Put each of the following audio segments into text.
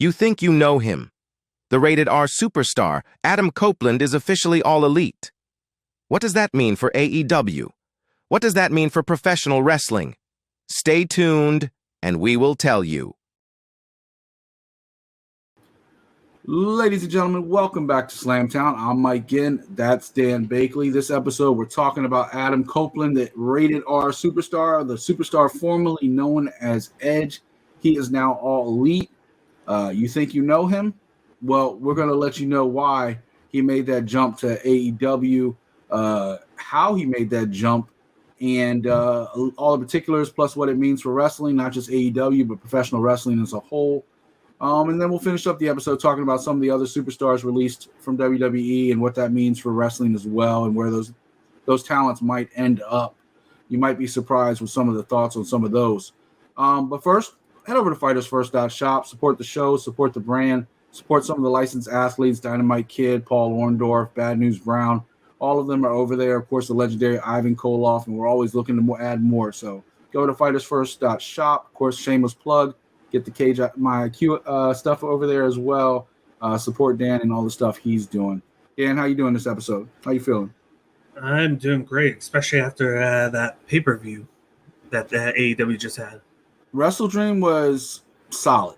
You think you know him. The rated R superstar, Adam Copeland, is officially all elite. What does that mean for AEW? What does that mean for professional wrestling? Stay tuned, and we will tell you. Ladies and gentlemen, welcome back to Slamtown. I'm Mike Ginn. That's Dan Bakley. This episode, we're talking about Adam Copeland, the rated R superstar, the superstar formerly known as Edge. He is now all elite. You think you know him? Well, we're going to let you know why he made that jump to AEW, how he made that jump, and all the particulars, plus what it means for wrestling, not just AEW, but professional wrestling as a whole. And then we'll finish up the episode talking about some of the other superstars released from WWE and what that means for wrestling as well, and where those talents might end up. You might be surprised with some of the thoughts on some of those. But first, head over to FightersFirst.shop, support the show, support the brand, support some of the licensed athletes, Dynamite Kid, Paul Orndorff, Bad News Brown. All of them are over there. Of course, the legendary Ivan Koloff, and we're always looking to add more. So go to FightersFirst.shop. Of course, shameless plug. Get the Cage My IQ stuff over there as well. Support Dan and all the stuff he's doing. Dan, how you doing this episode? How you feeling? I'm doing great, especially after that pay-per-view that AEW just had. WrestleDream was solid.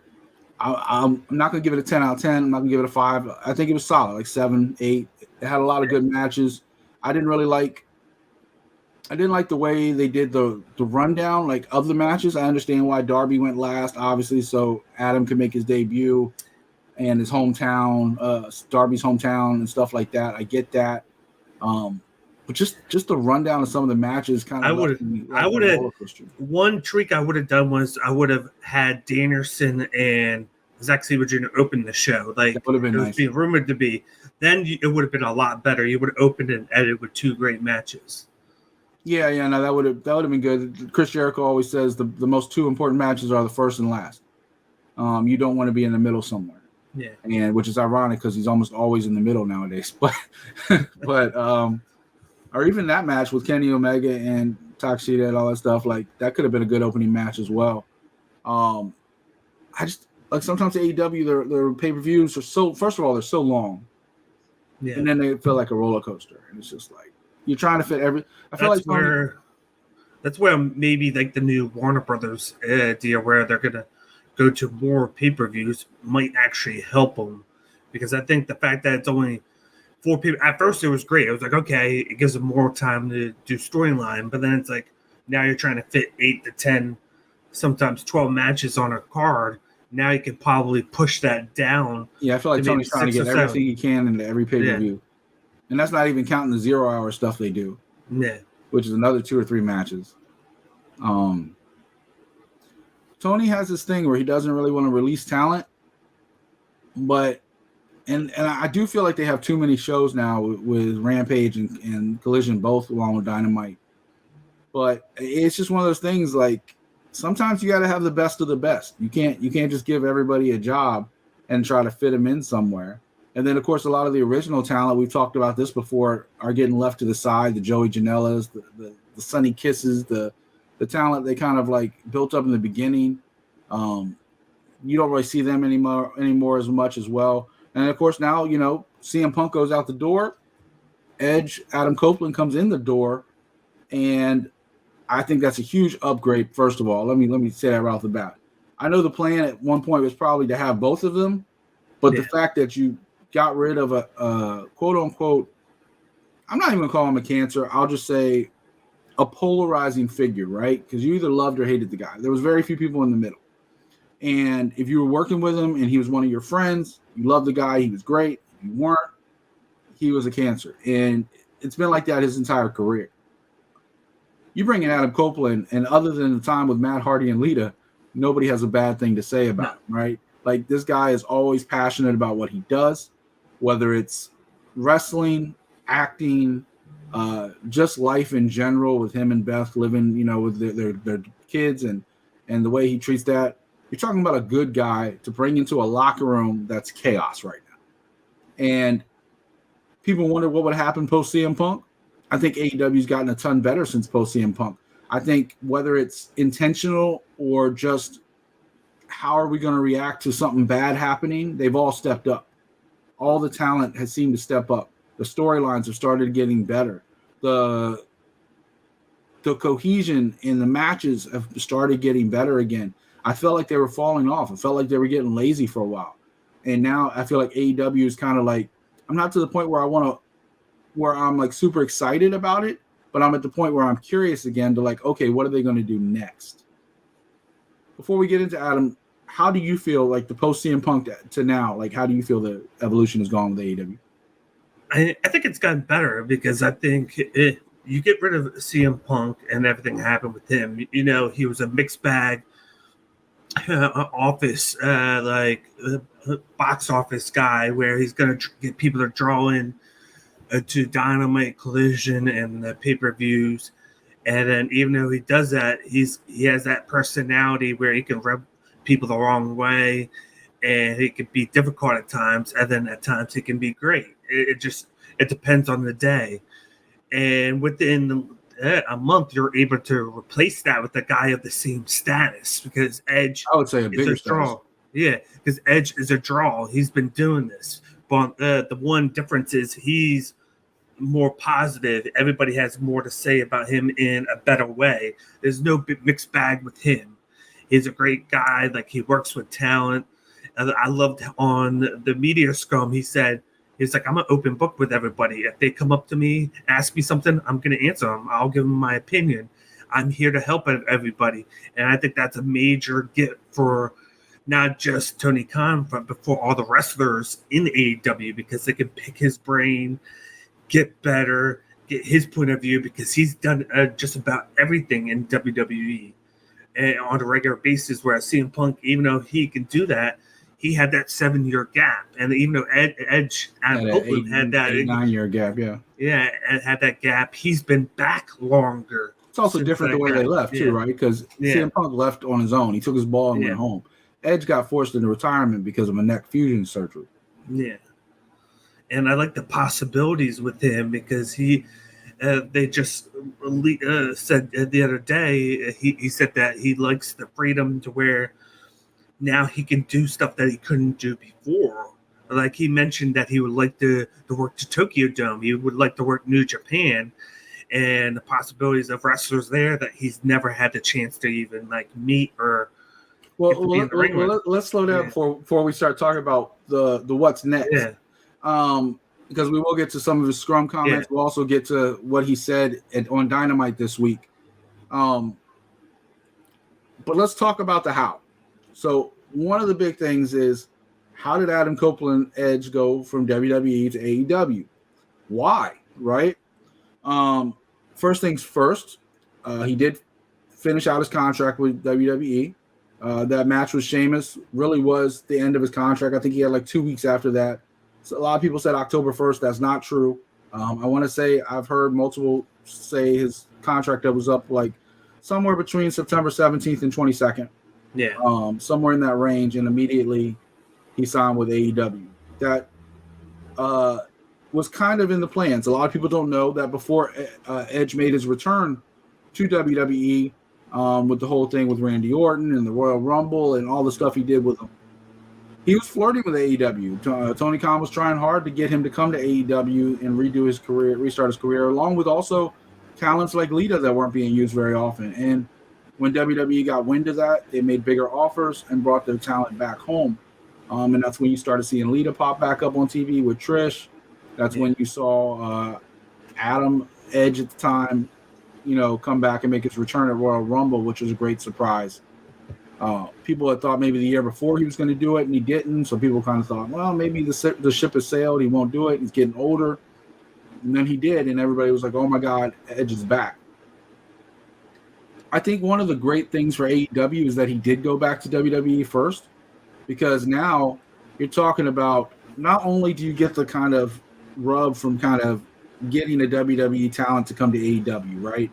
I'm not going to give it a 10 out of 10. I'm not going to give it a 5. I think it was solid, like 7, 8. It had a lot of good matches. I didn't like the way they did the rundown, like, of the matches. I understand why Darby went last, obviously, so Adam could make his debut and his hometown, Darby's hometown and stuff like that. I get that. But just the rundown of some of the matches kind of one trick I would have done was I would have had Danielson and Zack Sabre Jr. open the show. Like, that would have been nice. It was being rumored to be. Then it would have been a lot better. You would have opened and edited with 2 great matches. Yeah, no, that would have been good. Chris Jericho always says the most 2 important matches are the first and last. You don't want to be in the middle somewhere. Yeah, and which is ironic because he's almost always in the middle nowadays. But or even that match with Kenny Omega and Takeshita and all that stuff, like, that could have been a good opening match as well. I just like sometimes AEW their pay-per-views are so, first of all, they're so long, and then they feel like a roller coaster, and it's just like you're trying to fit every. That's where maybe like the new Warner Brothers deal where they're gonna go to more pay-per-views might actually help them, because I think the fact that it's only 4 people at first, it was great. It was like, okay, it gives them more time to do storyline, but then it's like now you're trying to fit 8 to 10, sometimes 12 matches on a card. Now you can probably push that down. Yeah, I feel like Tony's trying to get everything he can into every pay-per-view. Yeah. And that's not even counting the 0-hour stuff they do. Yeah. Which is another 2 or 3 matches. Tony has this thing where he doesn't really want to release talent, but and I do feel like they have too many shows now with Rampage and Collision, both along with Dynamite. But it's just one of those things, like, sometimes you got to have the best of the best. You can't just give everybody a job and try to fit them in somewhere. And then, of course, a lot of the original talent, we've talked about this before, are getting left to the side. The Joey Janela's, the Sonny Kisses, the talent they kind of like built up in the beginning. You don't really see them anymore as much as well. And of course, now, CM Punk goes out the door. Edge, Adam Copeland comes in the door, and I think that's a huge upgrade. First of all, let me say that right off the bat. I know the plan at one point was probably to have both of them, but the fact that you got rid of a quote unquote, I'm not even gonna call him a cancer. I'll just say a polarizing figure, right? Because you either loved or hated the guy. There was very few people in the middle. And if you were working with him and he was one of your friends, you loved the guy, he was great. If you weren't, he was a cancer. And it's been like that his entire career. You bring in Adam Copeland, and other than the time with Matt Hardy and Lita, nobody has a bad thing to say about him, right? Like, this guy is always passionate about what he does, whether it's wrestling, acting, just life in general, with him and Beth living, with their kids and the way he treats that. You're talking about a good guy to bring into a locker room that's chaos right now. And people wonder what would happen post CM Punk. I think AEW's gotten a ton better since post CM Punk. I think whether it's intentional or just how are we going to react to something bad happening, they've all stepped up. All the talent has seemed to step up. The storylines have started getting better. The cohesion in the matches have started getting better again. I felt like they were falling off. I felt like they were getting lazy for a while. And now I feel like AEW is kind of like, I'm not to the point where I'm like super excited about it, but I'm at the point where I'm curious again to like, okay, what are they going to do next? Before we get into Adam, how do you feel like the post CM Punk to now? Like, how do you feel the evolution has gone with AEW? I think it's gotten better because I think you get rid of CM Punk and everything happened with him. You know, he was a mixed bag office, box office guy where he's going to get people to draw in to Dynamite, Collision, and the pay-per-views. And then even though he does that, he has that personality where he can rub people the wrong way, and he can be difficult at times, and then at times he can be great. It depends on the day. And within a month, you're able to replace that with a guy of the same status because Edge, I would say, a bigger draw. Yeah, because Edge is a draw. He's been doing this. But the one difference is he's more positive. Everybody has more to say about him in a better way. There's no big mixed bag with him. He's a great guy. Like, he works with talent. I loved on the media scrum, he's like, I'm an open book with everybody. If they come up to me, ask me something, I'm going to answer them. I'll give them my opinion. I'm here to help everybody. And I think that's a major gift for not just Tony Khan, but for all the wrestlers in AEW, because they can pick his brain, get better, get his point of view, because he's done just about everything in WWE and on a regular basis, whereas CM Punk, even though he can do that, he had that 7-year gap. And even though Edge, Adam Copeland had that 9-year gap, yeah, and had that gap, he's been back longer. It's also different the way they left, too, right? Because CM Punk left on his own. He took his ball and went home. Edge got forced into retirement because of a neck fusion surgery. Yeah. And I like the possibilities with him because they just said the other day, he said that he likes the freedom to where now he can do stuff that he couldn't do before. Like, he mentioned that he would like to work the Tokyo Dome. He would like to work New Japan, and the possibilities of wrestlers there that he's never had the chance to even like meet or. Let's slow down before we start talking about the what's next. Yeah. Because we will get to some of his scrum comments. We'll also get to what he said on Dynamite this week. But let's talk about the how. So one of the big things is, how did Adam Copeland Edge go from WWE to AEW? Why, right? First things first, he did finish out his contract with WWE. That match with Sheamus really was the end of his contract. I think he had like 2 weeks after that. So a lot of people said October 1st. That's not true. I want to say I've heard multiple say his contract that was up like somewhere between September 17th and 22nd. Yeah. Somewhere in that range, and immediately he signed with AEW. That was kind of in the plans. A lot of people don't know that before Edge made his return to WWE, with the whole thing with Randy Orton and the Royal Rumble and all the stuff he did with them, he was flirting with AEW. Tony Khan was trying hard to get him to come to AEW and redo his career, restart his career, along with also talents like Lita that weren't being used very often. And when WWE got wind of that, they made bigger offers and brought their talent back home. And that's when you started seeing Lita pop back up on TV with Trish. That's when you saw Adam Edge at the time, come back and make his return at Royal Rumble, which was a great surprise. People had thought maybe the year before he was going to do it, and he didn't. So people kind of thought, well, maybe the ship has sailed. He won't do it. He's getting older. And then he did, and everybody was like, oh, my God, Edge is back. I think one of the great things for AEW is that he did go back to WWE first, because now you're talking about not only do you get the kind of rub from kind of getting a WWE talent to come to AEW, right?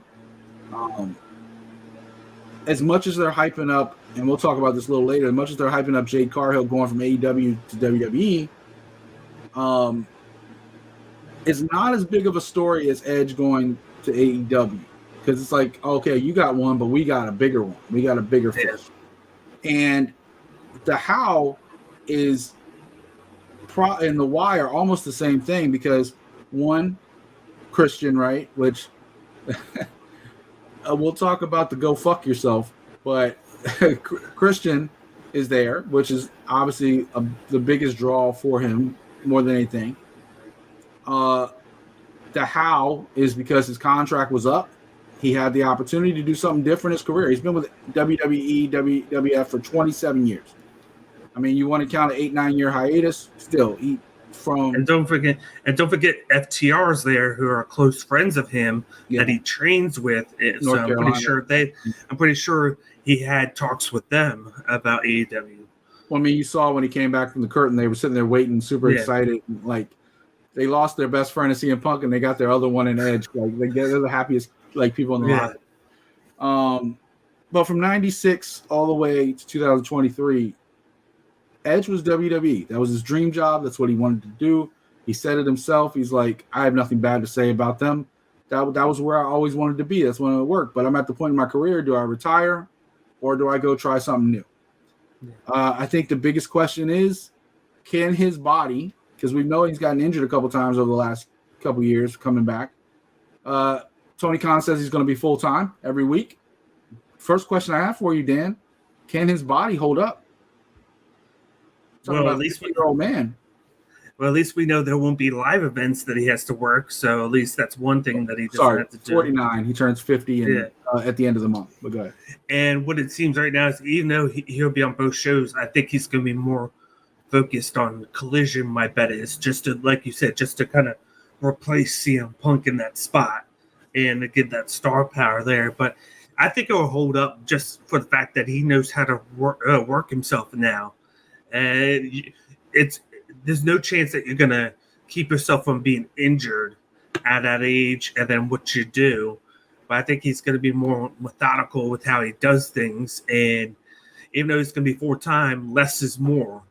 As much as they're hyping up, and we'll talk about this a little later, as much as they're hyping up Jade Cargill going from AEW to WWE, it's not as big of a story as Edge going to AEW. Because it's like, okay, you got one, but we got a bigger one. We got a bigger fish. And the how is and the why are almost the same thing, because one, Christian, right? Which we'll talk about the go fuck yourself, but Christian is there, which is obviously the biggest draw for him more than anything. The how is because his contract was up. He had the opportunity to do something different in his career. He's been with WWE, WWF for 27 years. I mean, you want to count an 8-9 year hiatus? Still, and don't forget FTR's there, who are close friends of him that he trains with. So I'm pretty sure he had talks with them about AEW. Well, I mean, you saw when he came back from the curtain, they were sitting there waiting, super excited, like they lost their best friend in CM Punk, and they got their other one in Edge. Like they're the happiest people in the lot. But from '96 all the way to 2023. Edge was WWE. That was his dream job. That's what he wanted to do. He said it himself. He's like, I have nothing bad to say about them. That was where I always wanted to be. That's when it worked. But I'm at the point in my career, do I retire or do I go try something new? I think the biggest question is, can his body, because we know he's gotten injured a couple times over the last couple years coming back. Tony Khan says he's going to be full-time every week. First question I have for you, Dan, can his body hold up? Well, at least Well, at least we know there won't be live events that he has to work. So at least that's one thing that he doesn't have to do. 49. He turns 50 at the end of the month. But go ahead. And what it seems right now is, even though he'll be on both shows, I think he's going to be more focused on Collision. My bet is just to, like you said, just to kind of replace CM Punk in that spot and to get that star power there. But I think it will hold up just for the fact that he knows how to work himself now. And there's no chance that you're going to keep yourself from being injured at that age and then what you do. But I think he's going to be more methodical with how he does things. And even though he's going to be full-time, less is more.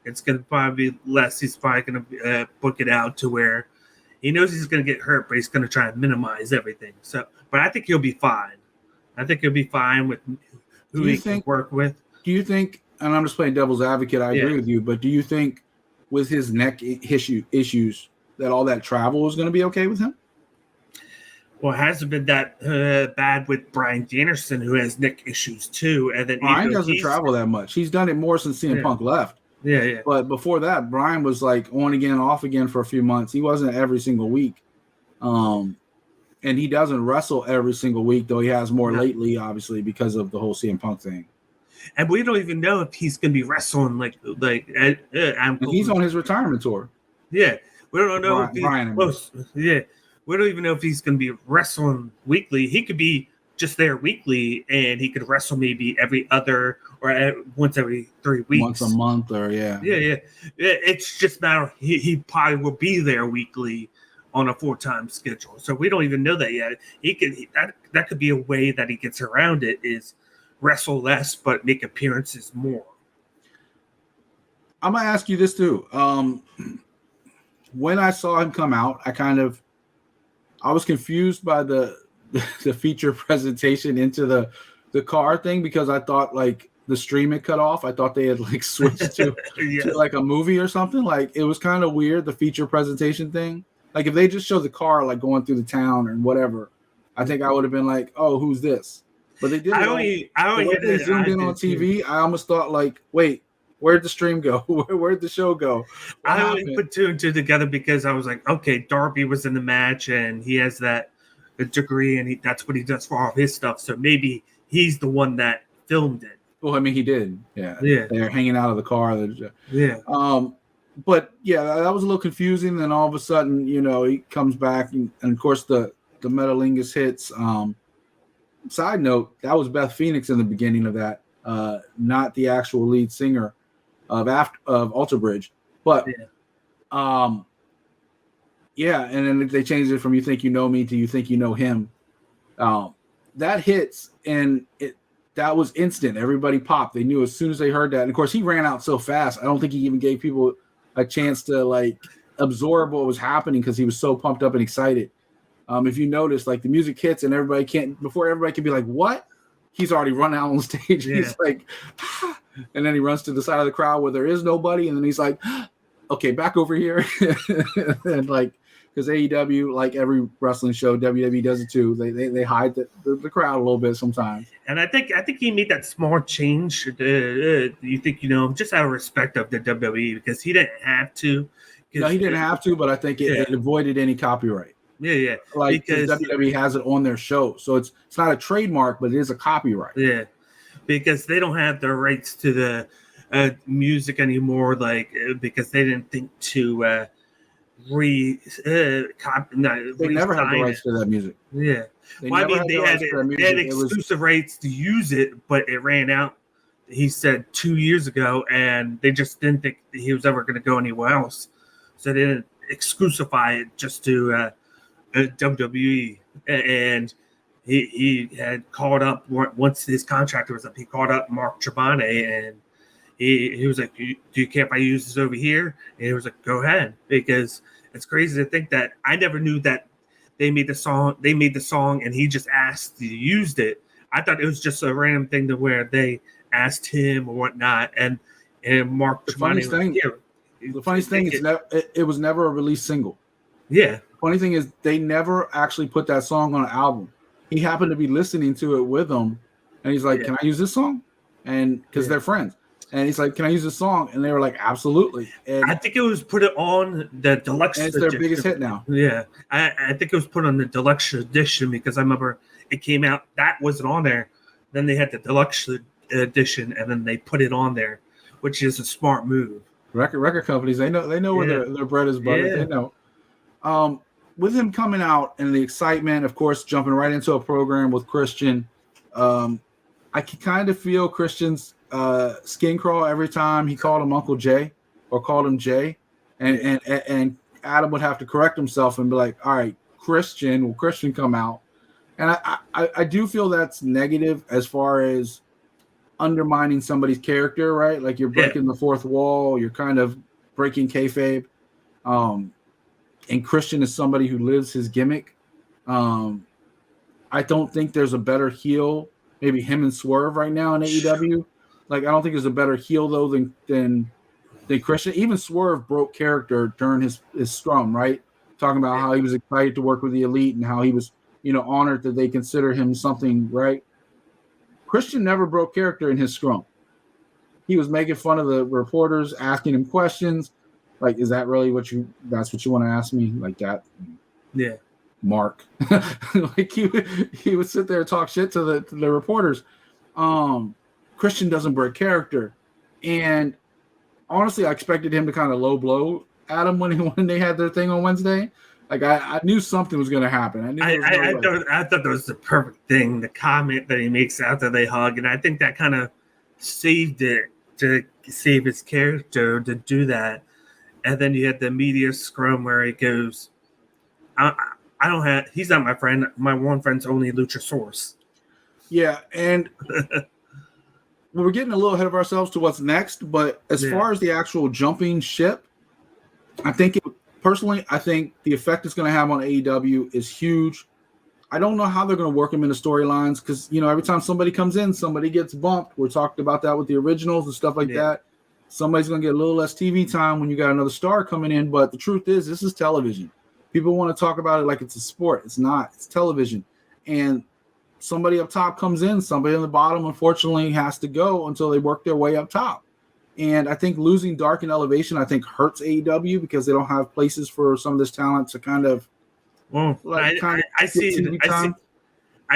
It's going to probably be less. He's probably going to book it out to where he knows he's going to get hurt, but he's going to try and minimize everything. So, but I think he'll be fine. I think he'll be fine with who he can work with. Do you think, and I'm just playing devil's advocate, I agree with you, but do you think with his neck issues that all that travel is going to be okay with him? Well, it hasn't been that bad with Bryan Danielson, who has neck issues too. And then Bryan doesn't travel that much. He's done it more since CM Punk left. Yeah. But before that, Bryan was like on again, off again for a few months. He wasn't every single week. And he doesn't wrestle every single week, though he has more lately, obviously, because of the whole CM Punk thing. And we don't even know if he's going to be wrestling like he's on his retirement tour. Yeah, we don't know we don't even know if he's going to be wrestling weekly. He could be just there weekly, and he could wrestle maybe every other or once every 3 weeks, once a month, or yeah. It's just a matter. He probably will be there weekly on a full-time schedule. So we don't even know that yet. That could be a way that he gets around it, is wrestle less but make appearances more. I'm gonna ask you this too. When I saw him come out, I was confused by the feature presentation into the car thing, because I thought like the stream had cut off. I thought they had like switched to like a movie or something. Like it was kind of weird, the feature presentation thing. Like if they just showed the car like going through the town and whatever, I think I would have been like, oh, who's this? But they did. They zoomed in on TV. I almost thought like, wait, where'd the stream go? Where'd the show go? I only put two and two together because I was like, okay, Darby was in the match and he has that degree and that's what he does for all of his stuff. So maybe he's the one that filmed it. Well, I mean, he did. Yeah. They're hanging out of the car. Yeah. But yeah, that was a little confusing. Then all of a sudden, he comes back and of course the Metalingus hits. Side note, that was Beth Phoenix in the beginning of that, not the actual lead singer of Alter Bridge. But and then they changed it from "You Think You Know Me" to "You Think You Know Him." That hits, and that was instant. Everybody popped. They knew as soon as they heard that. And of course, he ran out so fast. I don't think he even gave people a chance to like absorb what was happening because he was so pumped up and excited. If you notice, like the music hits and before everybody can be like, what? He's already run out on stage. Yeah. He's like, And then he runs to the side of the crowd where there is nobody, and then he's like, okay, back over here. And like, because AEW, like every wrestling show, WWE does it too. They hide the crowd a little bit sometimes. And I think he made that small change. You think, just out of respect of the WWE, because he didn't have to. No, he didn't have to, but I think it avoided any copyright. Yeah. Like, because WWE has it on their show, so it's not a trademark, but it is a copyright. Yeah, because they don't have the rights to the music anymore, like because they didn't think to They never had the rights to that music. Yeah, they had exclusive rights to use it, but it ran out. He said 2 years ago, and they just didn't think he was ever going to go anywhere else, so they didn't exclusify it just to WWE. And he had called up once his contract was up. He called up Mark Trabane, and he was like, "Do you care if I use this over here?" And he was like, "Go ahead," because it's crazy to think that I never knew that they made the song. They made the song, and he just asked to use it. I thought it was just a random thing to where they asked him or whatnot. And Mark Trabane. The funniest thing is it was never a release single. Yeah. The funny thing is they never actually put that song on an album. He happened to be listening to it with them, and he's like, "Can I use this song?" And because they're friends, and he's like, "Can I use this song?" And they were like, "Absolutely." And I think it was put on the deluxe. And it's their biggest hit now. Yeah, I think it was put on the deluxe edition because I remember it came out. That wasn't on there. Then they had the deluxe edition, and then they put it on there, which is a smart move. Record companies, they know where their bread is buttered. Yeah. They know. With him coming out and the excitement, of course, jumping right into a program with Christian, I can kind of feel Christian's skin crawl every time he called him Uncle Jay or called him Jay, and Adam would have to correct himself and be like, "All right, Christian, will Christian come out?" And I do feel that's negative as far as undermining somebody's character, right? Like you're breaking the fourth wall, you're kind of breaking kayfabe. And Christian is somebody who lives his gimmick. I don't think there's a better heel, maybe him and Swerve right now in AEW. Like I don't think there's a better heel though than Christian. Even Swerve broke character during his scrum, right? Talking about how he was excited to work with the Elite and how he was, honored that they consider him something, right? Christian never broke character in his scrum. He was making fun of the reporters, asking him questions. Like, is that really that's what you want to ask me? Like that? Yeah. Mark. Like he would sit there and talk shit to the reporters. Christian doesn't break character. And honestly, I expected him to kind of low blow Adam when they had their thing on Wednesday. Like I knew something was going to happen. I thought that was the perfect thing. The comment that he makes after they hug, and I think that kind of saved it to save his character to do that. And then you had the media scrum where he goes, "I don't have. He's not my friend. My one friend's only Luchasaurus." Yeah, and we're getting a little ahead of ourselves to what's next. But as far as the actual jumping ship, I think the effect it's going to have on AEW is huge. I don't know how they're going to work them into storylines because, every time somebody comes in, somebody gets bumped. We're talking about that with the originals and stuff like that. Somebody's going to get a little less TV time when you got another star coming in. But the truth is, this is television. People want to talk about it like it's a sport. It's not. It's television. And somebody up top comes in. Somebody on the bottom, unfortunately, has to go until they work their way up top. And I think losing Dark and Elevation, hurts AEW because they don't have places for some of this talent to kind of. Well, I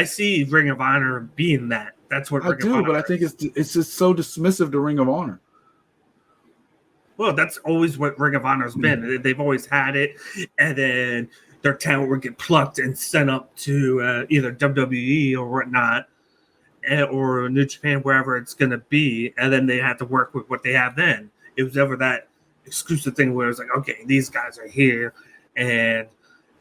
see Ring of Honor being that. That's what I do, but I think it's just so dismissive to Ring of Honor. Well, that's always what Ring of Honor's been. They've always had it, and then their talent would get plucked and sent up to either WWE or whatnot, or New Japan, wherever it's going to be, and then they have to work with what they have then. It was ever that exclusive thing where it's like, okay, these guys are here, and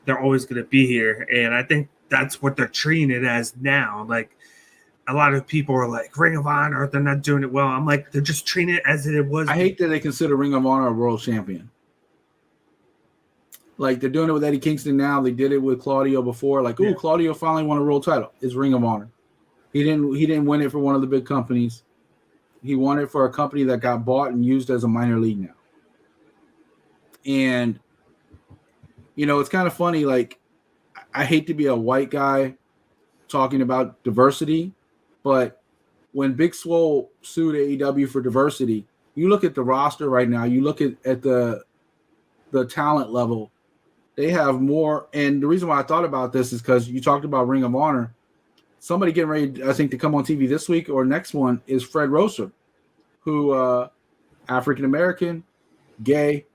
they're always going to be here. And I think that's what they're treating it as now. Like, a lot of people are like, Ring of Honor, they're not doing it well. I'm like, they're just treating it as it was. I hate that they consider Ring of Honor a world champion. Like, they're doing it with Eddie Kingston now. They did it with Claudio before. Like, Claudio finally won a world title. It's Ring of Honor. He didn't win it for one of the big companies. He won it for a company that got bought and used as a minor league now. And, it's kind of funny. Like, I hate to be a white guy talking about diversity, but when Big Swole sued AEW for diversity, you look at the roster right now, you look at the talent level, they have more. And the reason why I thought about this is because you talked about Ring of Honor. Somebody getting ready, I think, to come on TV this week or next one is Fred Rosser, who African-American, gay,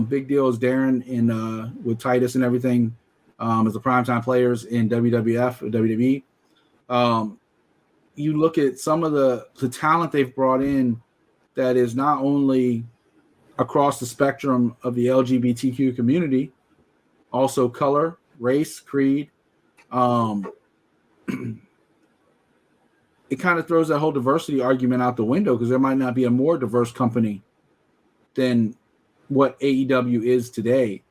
big deal is Darren in with Titus and everything, as the primetime players in WWF or WWE. You look at some of the talent they've brought in that is not only across the spectrum of the LGBTQ community, also color, race, creed. It kind of throws that whole diversity argument out the window because there might not be a more diverse company than what AEW is today.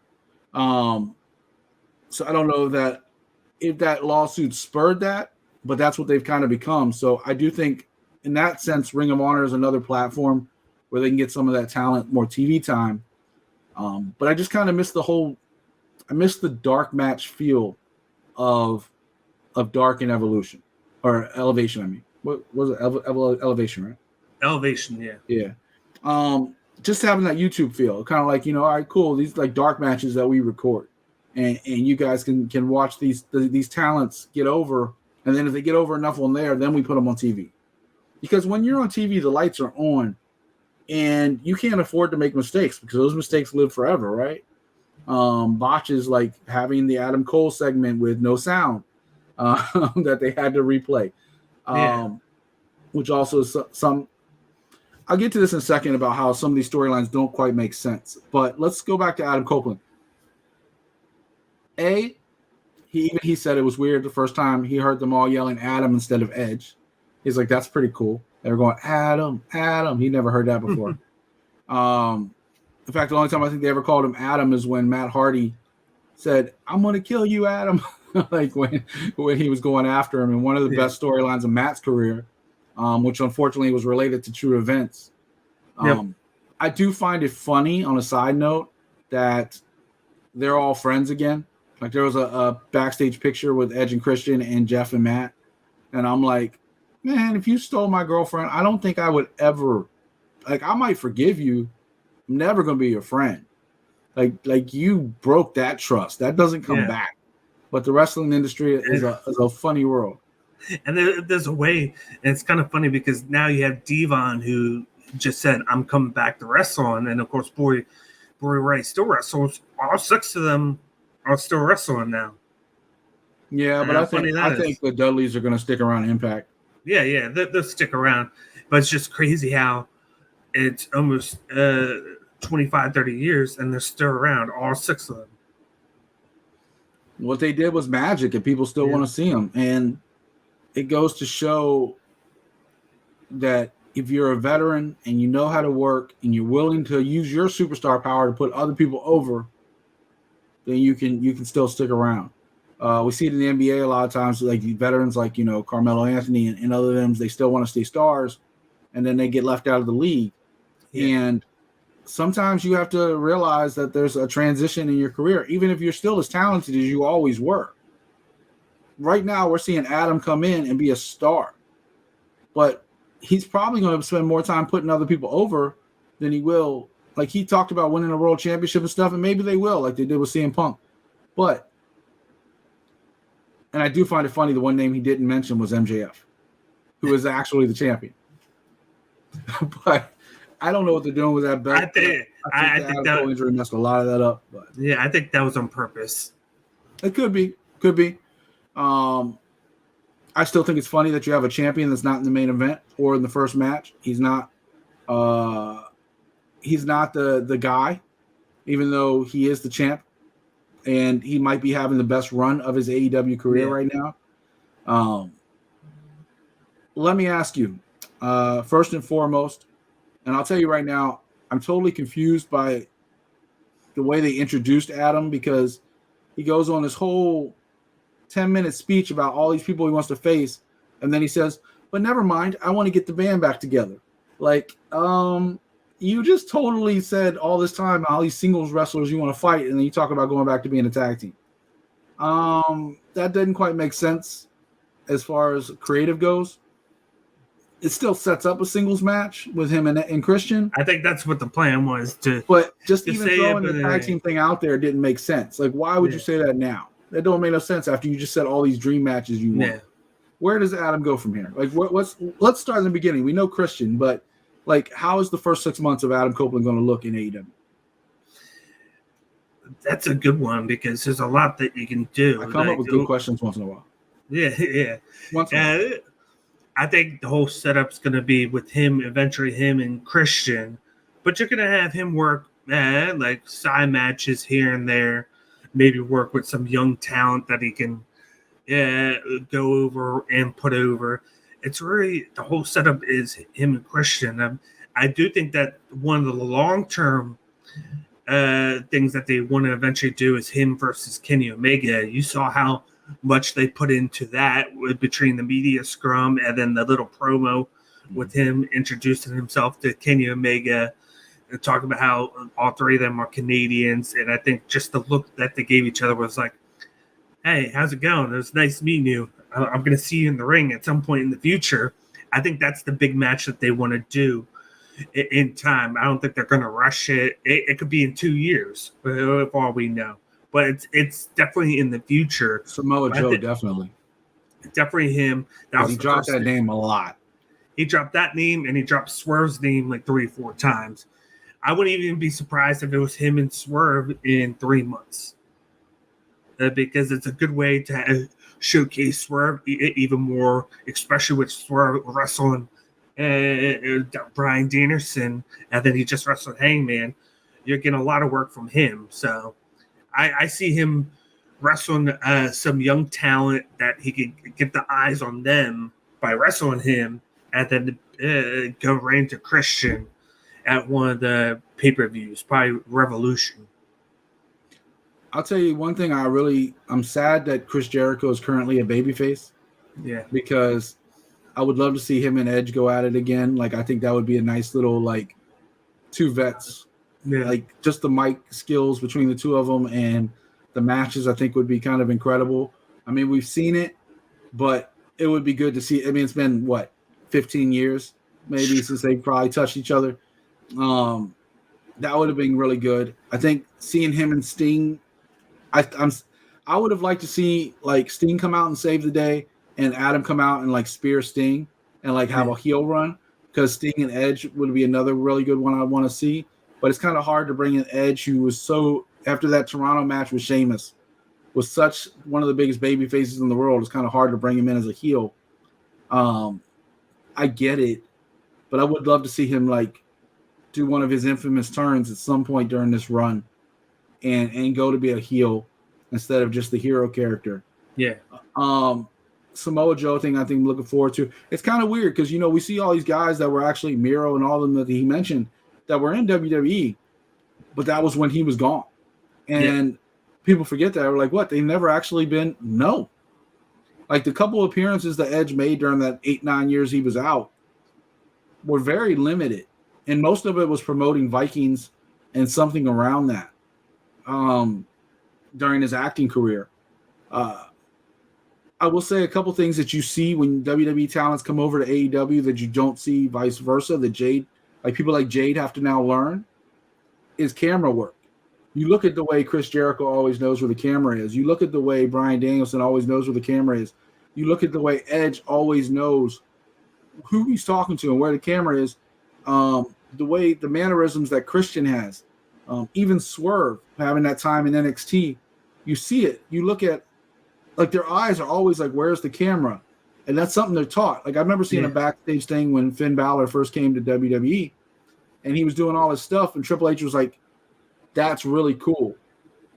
So I don't know that if that lawsuit spurred that, but that's what they've kind of become. So I do think in that sense, Ring of Honor is another platform where they can get some of that talent, more TV time. But I just kind of miss I miss the dark match feel of Dark and Evolution or Elevation. I mean, what was it? Elevation, right? Elevation, yeah. Yeah. Just having that YouTube feel, kind of like, all right, cool. These like dark matches that we record, and you guys can watch these talents get over, and then if they get over enough on there, then we put them on TV. Because when you're on TV, the lights are on, and you can't afford to make mistakes because those mistakes live forever, right? Botches like having the Adam Cole segment with no sound that they had to replay, which also some. I'll get to this in a second about how some of these storylines don't quite make sense. But let's go back to Adam Copeland. He said it was weird the first time he heard them all yelling Adam instead of Edge. He's like, that's pretty cool. They were going, Adam, Adam. He never heard that before. In fact, the only time I think they ever called him Adam is when Matt Hardy said, I'm going to kill you, Adam. Like when he was going after him. And one of the best storylines of Matt's career, which unfortunately was related to true events. I do find it funny on a side note that they're all friends again. Like there was a backstage picture with Edge and Christian and Jeff and Matt. And I'm like, man, if you stole my girlfriend, I don't think I would ever, like, I might forgive you. I'm never going to be your friend. Like you broke that trust. That doesn't come back. But the wrestling industry is a funny world. And there's a way, and it's kind of funny because now you have Devon who just said, I'm coming back to wrestle. And of course, Boy Ray still wrestles. All six of them are still wrestling now. Yeah, but I think the Dudleys are going to stick around Impact. Yeah, they'll stick around. But it's just crazy how it's almost 25, 30 years, and they're still around, all six of them. What they did was magic, and people still want to see them. And it goes to show that if you're a veteran and you know how to work and you're willing to use your superstar power to put other people over, then you can still stick around. We see it in the NBA a lot of times, like the veterans like, Carmelo Anthony and other them, they still want to stay stars, and then they get left out of the league. Yeah. And sometimes you have to realize that there's a transition in your career, even if you're still as talented as you always were. Right now, we're seeing Adam come in and be a star, but he's probably going to spend more time putting other people over than he will. Like he talked about winning a world championship and stuff, and maybe they will, like they did with CM Punk. And I do find it funny, the one name he didn't mention was MJF, who is actually the champion. But I don't know what they're doing with that belt. I think that injury messed a lot of that up. But yeah, I think that was on purpose. It could be. I still think it's funny that you have a champion that's not in the main event or in the first match. He's not the guy, even though he is the champ, and he might be having the best run of his AEW career right now. Let me ask you, first and foremost, and I'll tell you right now, I'm totally confused by the way they introduced Adam, because he goes on this whole 10-minute speech about all these people he wants to face, and then he says, but never mind. I want to get the band back together. Like, you just totally said all this time all these singles wrestlers you want to fight, and then you talk about going back to being a tag team. That didn't quite make sense as far as creative goes. It still sets up a singles match with him and Christian. I think that's what the plan was to. But just to even say throwing it, the tag team thing out there didn't make sense. Like, why would you say that now? That don't make no sense after you just said all these dream matches you want. Yeah. Where does Adam go from here? Like, let's start in the beginning. We know Christian, but like, how is the first 6 months of Adam Copeland going to look in AEW? That's a good one because there's a lot that you can do. I come up with good questions once in a while. Yeah. Once in a while. I think the whole setup's going to be with him, eventually him and Christian, but you're going to have him work like side matches here and there, maybe work with some young talent that he can go over and put over. It's really, the whole setup is him and Christian. I do think that one of the long-term things that they want to eventually do is him versus Kenny Omega. You saw how much they put into that between the media scrum and then the little promo with him introducing himself to Kenny Omega and talking about how all three of them are Canadians. And I think just the look that they gave each other was like, hey, how's it going? It was nice meeting you. I'm going to see you in the ring at some point in the future. I think that's the big match that they want to do in time. I don't think they're going to rush it. It could be in 2 years, if all we know. But it's definitely in the future. Samoa Joe, definitely. Definitely him. He dropped that name a lot. He dropped that name, and he dropped Swerve's name like 3 or 4 times. I wouldn't even be surprised if it was him and Swerve in 3 months. Because it's a good way to showcase Swerve even more, especially with Swerve wrestling Bryan Danielson, and then he just wrestled Hangman. You're getting a lot of work from him. So I see him wrestling some young talent that he can get the eyes on them by wrestling him, and then go right into Christian at one of the pay-per-views, probably Revolution. I'll tell you one thing. I'm sad that Chris Jericho is currently a babyface. Yeah. Because I would love to see him and Edge go at it again. Like, I think that would be a nice little, like, 2 vets. Yeah. Like, just the mic skills between the 2 of them and the matches, I think, would be kind of incredible. I mean, we've seen it, but it would be good to see. I mean, it's been, 15 years maybe since they probably touched each other. That would have been really good. I think seeing him and Sting, I would have liked to see, like, Sting come out and save the day and Adam come out and, like, spear Sting and, like, have a heel run, because Sting and Edge would be another really good one I want to see. But it's kind of hard to bring in Edge, who was so, after that Toronto match with Sheamus, was such one of the biggest baby faces in the world. It's kind of hard to bring him in as a heel. I get it, but I would love to see him, like, do one of his infamous turns at some point during this run and go to be a heel instead of just the hero character. Yeah. Samoa Joe thing, I think I'm looking forward to. It's kind of weird because, we see all these guys that were actually Miro and all of them that he mentioned that were in WWE, but that was when he was gone. And people forget that. We're like, what? They've never actually been? No. Like, the couple appearances that Edge made during that 8-9 years he was out were very limited. And most of it was promoting Vikings and something around that during his acting career. I will say a couple things that you see when WWE talents come over to AEW that you don't see vice versa, that people like Jade have to now learn, is camera work. You look at the way Chris Jericho always knows where the camera is. You look at the way Bryan Danielson always knows where the camera is. You look at the way Edge always knows who he's talking to and where the camera is. The way, the mannerisms that Christian has. Even Swerve having that time in NXT. You see it. You look at, like, their eyes are always like, where's the camera? And that's something they're taught. Like, I remember seeing a backstage thing when Finn Balor first came to WWE, and he was doing all his stuff, and Triple H was like, that's really cool,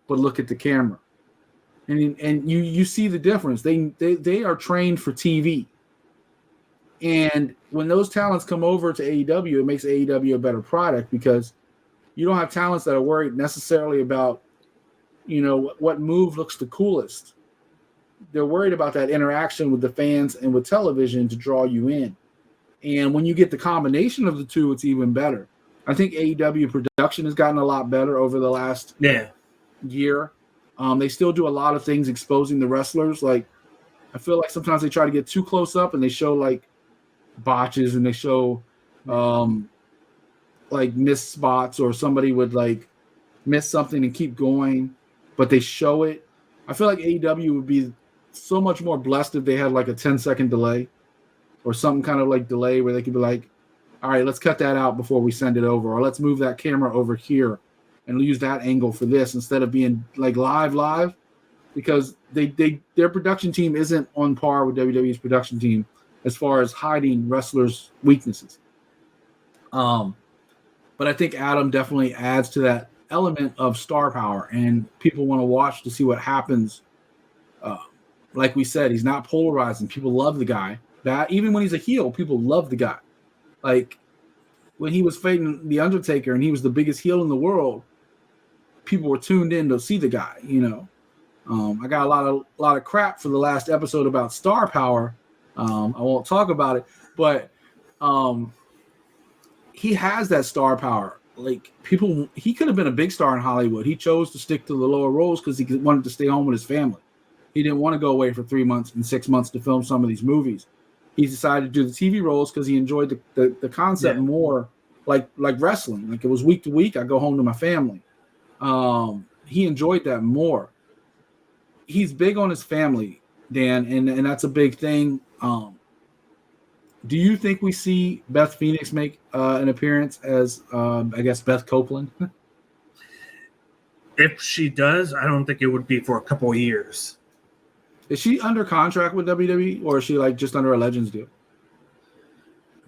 but look at the camera. And you see the difference. They are trained for TV. And when those talents come over to AEW, it makes AEW a better product, because you don't have talents that are worried necessarily about, what move looks the coolest. they're worried about that interaction with the fans and with television to draw you in. And when you get the combination of the two, it's even better. I think AEW production has gotten a lot better over the last year. They still do a lot of things exposing the wrestlers. Like, I feel like sometimes they try to get too close up and they show like botches and they show like missed spots, or somebody would like miss something and keep going, but they show it. I feel like AEW would be so much more blessed if they had like a 10-second delay or some kind of like delay where they could be like, all right, let's cut that out before we send it over, or let's move that camera over here and use that angle for this instead of being like live, because their production team isn't on par with WWE's production team as far as hiding wrestlers' weaknesses. But I think Adam definitely adds to that element of star power, and people want to watch to see what happens. Like we said, he's not polarizing. People love the guy. That even when he's a heel, people love the guy. Like when he was fighting the Undertaker and he was the biggest heel in the world, people were tuned in to see the guy. You know, I got a lot of crap for the last episode about star power. I won't talk about it, but he has that star power. Like he could have been a big star in Hollywood. He chose to stick to the lower roles because he wanted to stay home with his family. He didn't want to go away for 3 months and 6 months to film some of these movies. He decided to do the TV roles because he enjoyed the concept more like wrestling. Like it was week to week. I go home to my family. He enjoyed that more. He's big on his family, Dan, and that's a big thing. Do you think we see Beth Phoenix make an appearance as, I guess, Beth Copeland? If she does, I don't think it would be for a couple of years. Is she under contract with WWE, or is she like just under a Legends deal?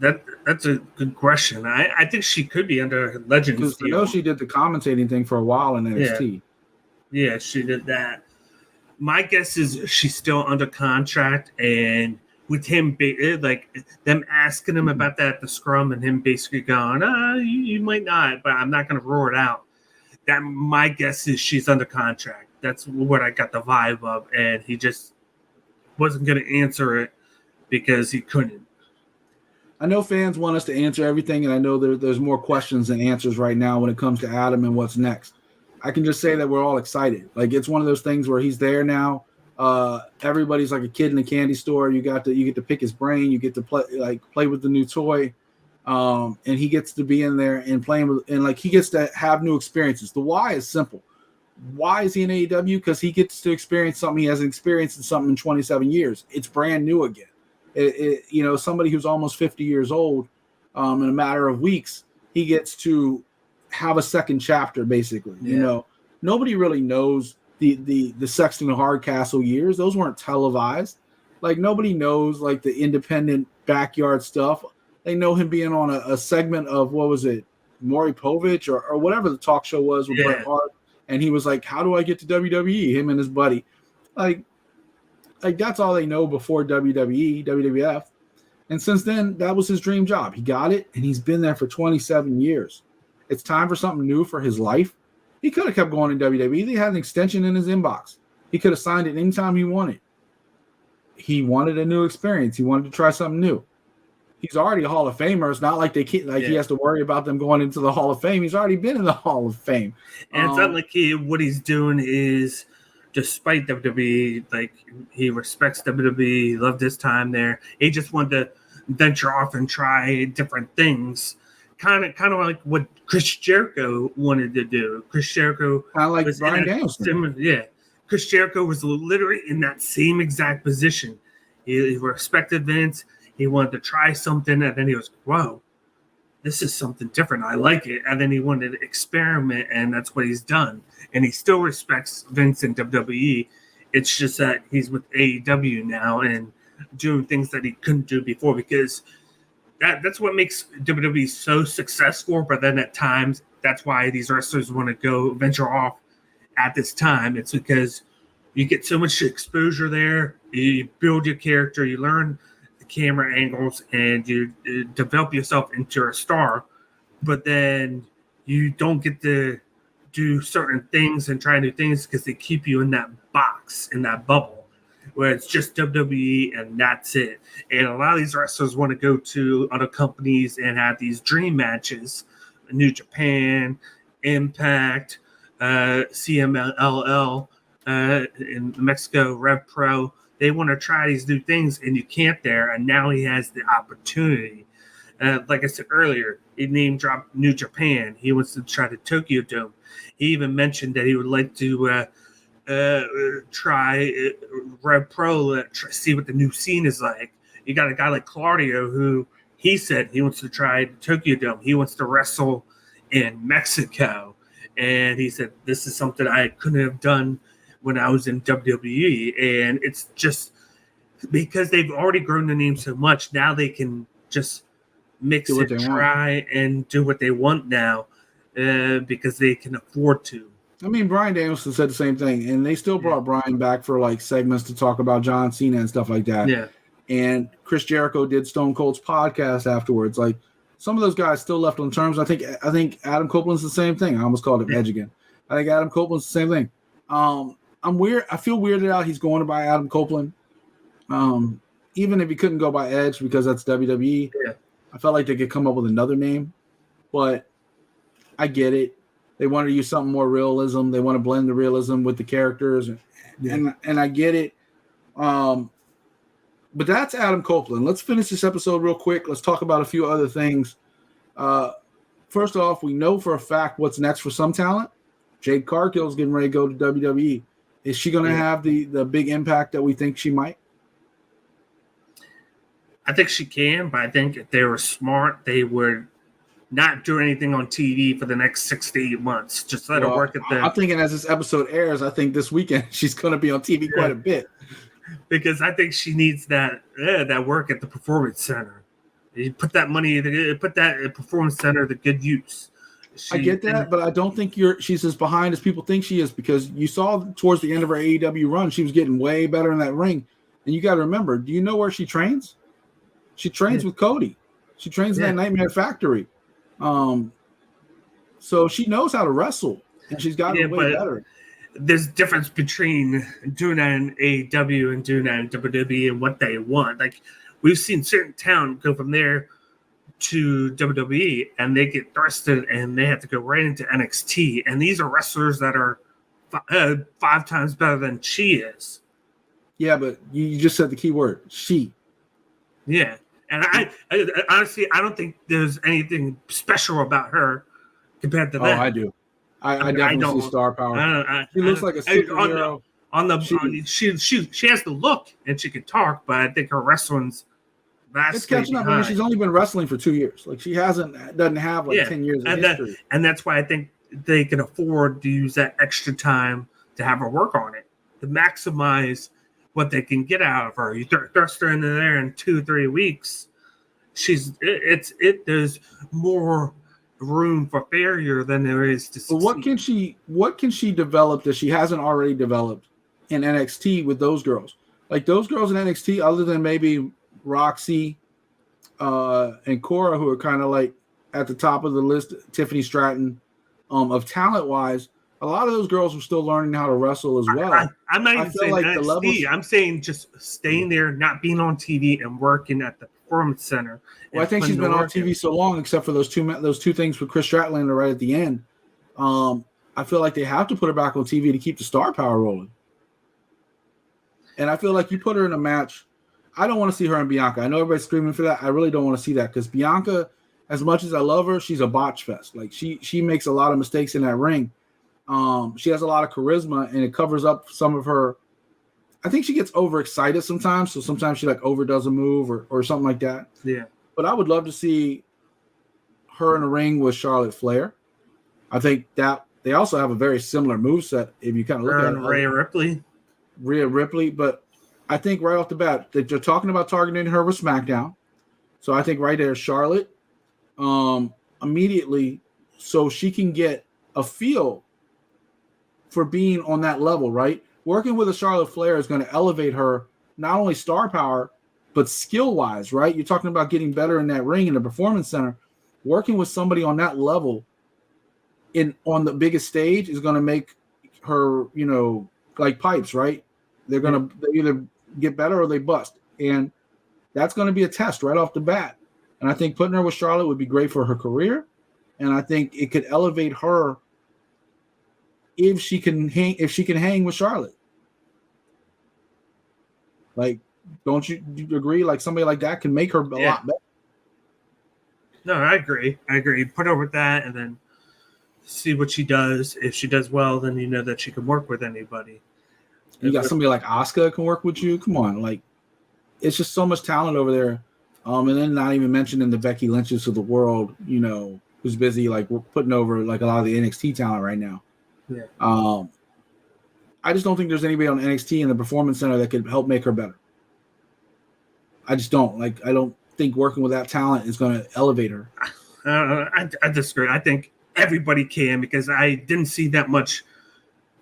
That's a good question. I think she could be under a Legends deal. I know she did the commentating thing for a while in NXT. Yeah, she did that. My guess is she's still under contract, and with him, like them asking him about that at the scrum, and him basically going, you might not, but I'm not going to roar it out. That my guess is she's under contract. That's what I got the vibe of, and he just wasn't going to answer it because he couldn't. I know fans want us to answer everything, and I know there's more questions than answers right now when it comes to Adam and what's next. I can just say that we're all excited. Like it's one of those things where he's there now. Everybody's like a kid in a candy store. You get to pick his brain. You get to play with the new toy, and he gets to be in there and playing with, and like he gets to have new experiences. The why is simple. Why is he in AEW? Because he gets to experience something he hasn't experienced in something in 27 years. It's brand new again. Somebody who's almost 50 years old, in a matter of weeks, he gets to have a second chapter, basically. Yeah. You know, nobody really knows the Sexton Hardcastle years. Those weren't televised. Like nobody knows like the independent backyard stuff. They know him being on a segment of, what was it, Maury Povich or whatever the talk show was with Bret Hart. And he was like, how do I get to WWE? Him and his buddy. Like that's all they know before WWE, WWF. And since then, that was his dream job. He got it, and he's been there for 27 years. It's time for something new for his life. He could have kept going in WWE. They had an extension in his inbox. He could have signed it anytime he wanted. He wanted a new experience. He wanted to try something new. He's already a Hall of Famer. It's not like he has to worry about them going into the Hall of Fame. He's already been in the Hall of Fame. And it's not like what he's doing is, despite WWE, like he respects WWE, he loved his time there. He just wanted to venture off and try different things. Kind of like what Chris Jericho wanted to do. Chris Jericho like Bryan Danielson. Chris Jericho was literally in that same exact position. He respected Vince. He wanted to try something, and then he was, whoa, this is something different. I like it. And then he wanted to experiment, and that's what he's done. And he still respects Vince and WWE. It's just that he's with AEW now and doing things that he couldn't do before, because that's what makes WWE so successful. But then at times, that's why these wrestlers want to go venture off at this time. It's because you get so much exposure there. You build your character. You learn the camera angles, and you develop yourself into a star. But then you don't get to do certain things and try new things because they keep you in that box, in that bubble. where it's just WWE and that's it. And a lot of these wrestlers want to go to other companies and have these dream matches. New Japan, Impact, CMLL, in Mexico, Rev Pro. They want to try these new things, and you can't there. And now he has the opportunity. Like I said earlier, he name dropped New Japan. He wants to try the Tokyo Dome. He even mentioned that he would like to try Rev Pro, see what the new scene is like. You got a guy like Claudio who he said he wants to try the Tokyo Dome. He wants to wrestle in Mexico. And he said, this is something I couldn't have done when I was in WWE. And it's just because they've already grown the name so much, now they can just mix it, try, and do what they want now because they can afford to. I mean, Bryan Danielson said the same thing, and they still brought Bryan back for like segments to talk about John Cena and stuff like that. Yeah. And Chris Jericho did Stone Cold's podcast afterwards. Like, some of those guys still left on terms. I think Adam Copeland's the same thing. I almost called him Edge again. I think Adam Copeland's the same thing. I'm weird. I feel weirded out he's going to buy Adam Copeland. Even if he couldn't go by Edge because that's WWE. Yeah. I felt like they could come up with another name, but I get it. They want to use something more realism. They want to blend the realism with the characters, and I get it. But that's Adam Copeland. Let's finish this episode real quick. Let's talk about a few other things. First off, we know for a fact what's next for some talent. Jade Cargill's getting ready to go to WWE. Is she going to have the big impact that we think she might? I think she can, but I think if they were smart, they would not do anything on TV for the next 6 to 8 months. Just let her work at the... I'm thinking as this episode airs, I think this weekend she's going to be on TV quite a bit. Because I think she needs that work at the Performance Center. You put that money, put that at Performance Center to good use. I get that, but I don't think she's as behind as people think she is, because you saw towards the end of her AEW run, she was getting way better in that ring. And you got to remember, do you know where she trains? She trains with Cody. She trains in that Nightmare Factory. So she knows how to wrestle, and she's gotten way better. There's a difference between doing that in AEW and doing that in WWE and what they want. Like, we've seen certain talent go from there to WWE, and they get thrusted, and they have to go right into NXT. And these are wrestlers that are 5 times better than she is. Yeah, but you just said the key word, she. Yeah, and I honestly, I don't think there's anything special about her compared to that. Oh, I do. I definitely see star power. She looks like a superhero. She has the look and she can talk, but I think her wrestling's vastly it's catching up. I mean, she's only been wrestling for 2 years. Like, she doesn't have 10 years of history. And that's why I think they can afford to use that extra time to have her work on it, to maximize what they can get out of her. You thrust her into there in 2-3 weeks. There's more room for failure than there is to succeed. But what can she develop that she hasn't already developed in NXT with those girls? Like, those girls in NXT, other than maybe Roxy and Cora, who are kind of like at the top of the list, Tiffany Stratton, of talent wise, a lot of those girls are still learning how to wrestle as well. I'm not even saying like NXT. I'm saying just staying there, not being on TV, and working at the Performance Center. Well, I think she's been on TV so long, except for those two things with Chris Stratlander right at the end. I feel like they have to put her back on TV to keep the star power rolling. And I feel like you put her in a match. I don't want to see her and Bianca. I know everybody's screaming for that. I really don't want to see that, because Bianca, as much as I love her, she's a botch fest. Like, she makes a lot of mistakes in that ring. She has a lot of charisma, and it covers up some of her. I think she gets overexcited sometimes, so sometimes she like overdoes a move or something like that. Yeah. But I would love to see her in a ring with Charlotte Flair. I think that they also have a very similar moveset if you kind of look at it. Rhea Ripley, but I think right off the bat that they're talking about targeting her with SmackDown. So I think right there, Charlotte, immediately, so she can get a feel for being on that level, right? Working with a Charlotte Flair is going to elevate her, not only star power, but skill-wise, right? You're talking about getting better in that ring in the Performance Center. Working with somebody on that level on the biggest stage is going to make her, like pipes, right? They're going to either get better or they bust. And that's going to be a test right off the bat. And I think putting her with Charlotte would be great for her career. And I think it could elevate her if she can hang with Charlotte. Like, don't you agree? Like somebody like that can make her a lot better. No, I agree. Put her with that and then see what she does. If she does well, then you know that she can work with anybody. You got somebody like Asuka can work with you. Come on, like it's just so much talent over there. And then not even mentioning the Becky Lynches of the world, you know, who's busy like putting over like a lot of the NXT talent right now. Yeah. I just don't think there's anybody on NXT in the Performance Center that could help make her better. I just don't. Like, I don't think working with that talent is going to elevate her. I disagree. I think everybody can, because I didn't see that much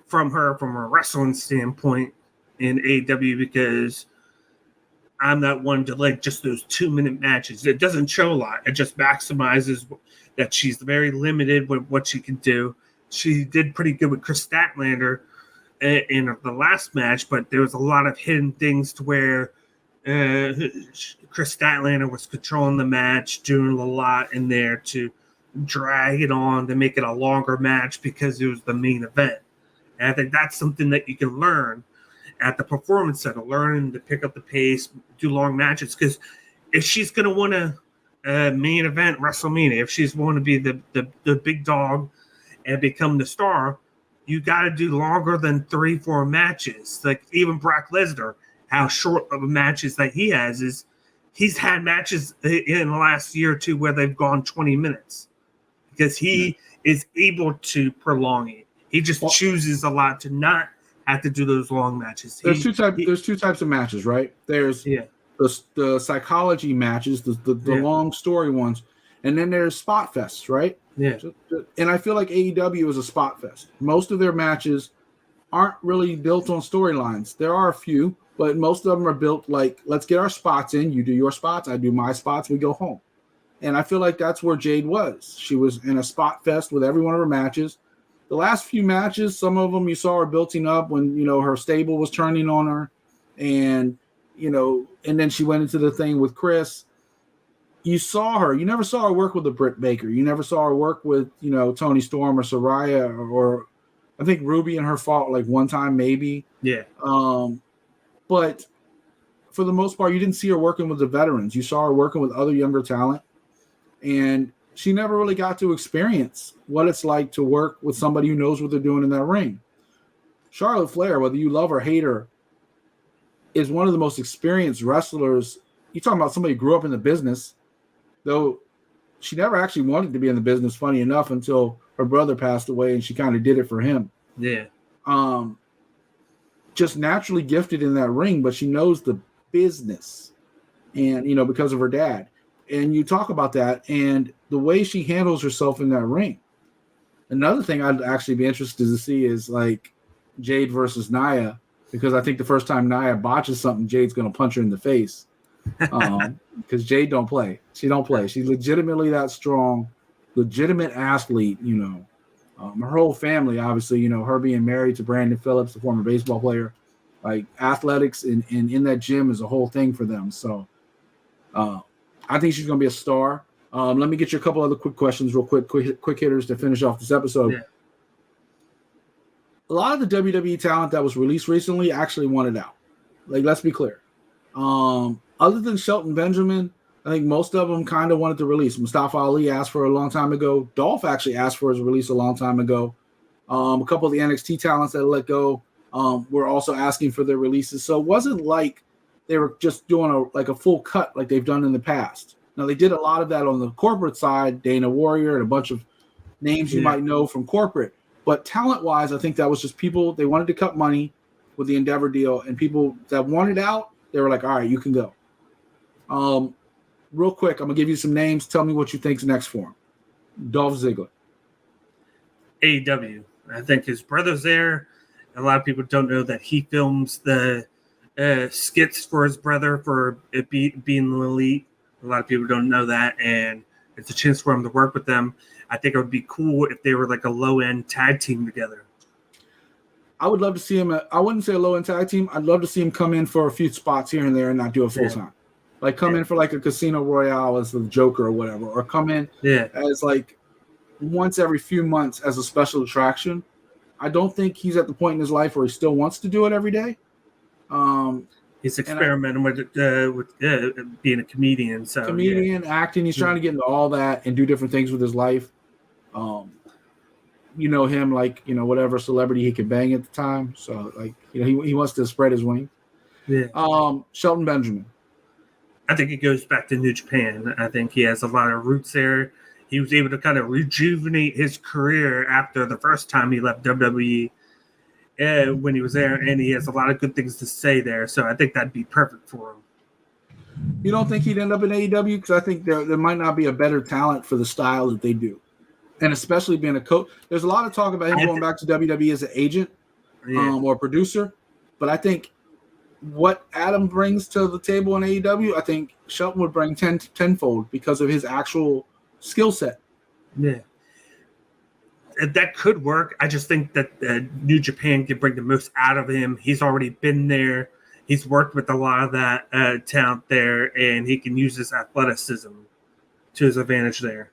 from her from a wrestling standpoint in AEW, because I'm not one to like just those 2-minute matches. It doesn't show a lot. It just maximizes that she's very limited with what she can do. She did pretty good with Chris Statlander in the last match, but there was a lot of hidden things to where Chris Statlander was controlling the match, doing a lot in there to drag it on to make it a longer match because it was the main event. And I think that's something that you can learn at the Performance Center, learning to pick up the pace, do long matches. Because if she's going to win a main event WrestleMania, if she's going to be the big dog and become the star, you got to do longer than 3-4 matches. Like even Brock Lesnar, how short of matches that he has is he's had matches in the last year or two where they've gone 20 minutes because he is able to prolong it. He just chooses a lot to not have to do those long matches. There's two types of matches, right? There's the psychology matches, the long story ones, and then there's spot fests, right? Yeah. And I feel like AEW is a spot fest. Most of their matches aren't really built on storylines. There are a few, but most of them are built like, let's get our spots in. You do your spots, I do my spots, we go home. And I feel like that's where Jade was. She was in a spot fest with every one of her matches. The last few matches, some of them you saw her building up when, you know, her stable was turning on her. And, you know, and then she went into the thing with Chris. You saw her. You never saw her work with a Britt Baker. You never saw her work with, you know, Toni Storm or Saraya or I think Ruby and her fought like one time maybe. Yeah. But for the most part, you didn't see her working with the veterans. You saw her working with other younger talent. And she never really got to experience what it's like to work with somebody who knows what they're doing in that ring. Charlotte Flair, whether you love or hate her, is one of the most experienced wrestlers. You're talking about somebody who grew up in the business, though she never actually wanted to be in the business, funny enough, until her brother passed away and she kind of did it for him. Yeah. Just naturally gifted in that ring, but she knows the business. And, you know, because of her dad. And you talk about that and the way she handles herself in that ring. Another thing I'd actually be interested to see is like Jade versus Nia, because I think the first time Nia botches something, Jade's going to punch her in the face. Because Jade don't play. She don't play. She's legitimately that strong, legitimate athlete, you know. Her whole family, obviously, you know, her being married to Brandon Phillips, the former baseball player, like athletics and in that gym is a whole thing for them. So I think she's going to be a star. Let me get you a couple other quick questions real quick hitters to finish off this episode. Yeah. A lot of the WWE talent that was released recently actually wanted out. Like, let's be clear. Other than Shelton Benjamin, I think most of them kind of wanted to release. Mustafa Ali asked for it a long time ago. Dolph actually asked for his release a long time ago. A couple of the NXT talents that let go were also asking for their releases. So it wasn't like they were just doing a full cut like they've done in the past. Now, they did a lot of that on the corporate side, Dana Warrior and a bunch of names you might know from corporate. But talent-wise, I think that was just people, they wanted to cut money with the Endeavor deal, and people that wanted out, they were like, all right, you can go. Real quick, I'm going to give you some names. Tell me what you think's next for him. Dolph Ziggler. AEW. I think his brother's there. A lot of people don't know that he films the skits for his brother for it being the elite. A lot of people don't know that, and it's a chance for him to work with them. I think it would be cool if they were like a low-end tag team together. I would love to see him. I wouldn't say a low end tag team. I'd love to see him come in for a few spots here and there and not do it full time. Like come in for like a Casino Royale as the Joker or whatever, or come in as like once every few months as a special attraction. I don't think he's at the point in his life where he still wants to do it every day. He's experimenting with being a comedian. So acting. He's trying to get into all that and do different things with his life. You know him, like, you know, whatever celebrity he could bang at the time. So, like, you know, he wants to spread his wings. Yeah. Shelton Benjamin. I think he goes back to New Japan. I think he has a lot of roots there. He was able to kind of rejuvenate his career after the first time he left WWE when he was there, and he has a lot of good things to say there. So I think that'd be perfect for him. You don't think he'd end up in AEW? Because I think there might not be a better talent for the style that they do. And especially being a coach. There's a lot of talk about him going back to WWE as an agent or producer. But I think what Adam brings to the table in AEW, I think Shelton would bring tenfold because of his actual skill set. Yeah. That could work. I just think that New Japan can bring the most out of him. He's already been there. He's worked with a lot of that talent there, and he can use his athleticism to his advantage there.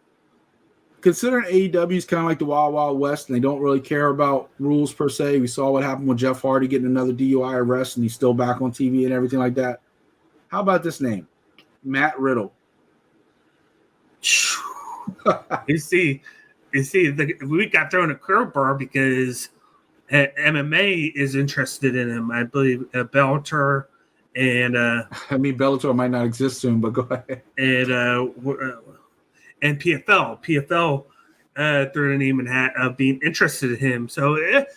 Considering AEW is kind of like the Wild Wild West, and they don't really care about rules per se. We saw what happened with Jeff Hardy getting another DUI arrest, and he's still back on TV and everything like that. How about this name? Matt Riddle. You see, we got thrown a curveball because MMA is interested in him. I believe Bellator and Bellator might not exist soon, but go ahead. And PFL threw the name and hat of being interested in him. So it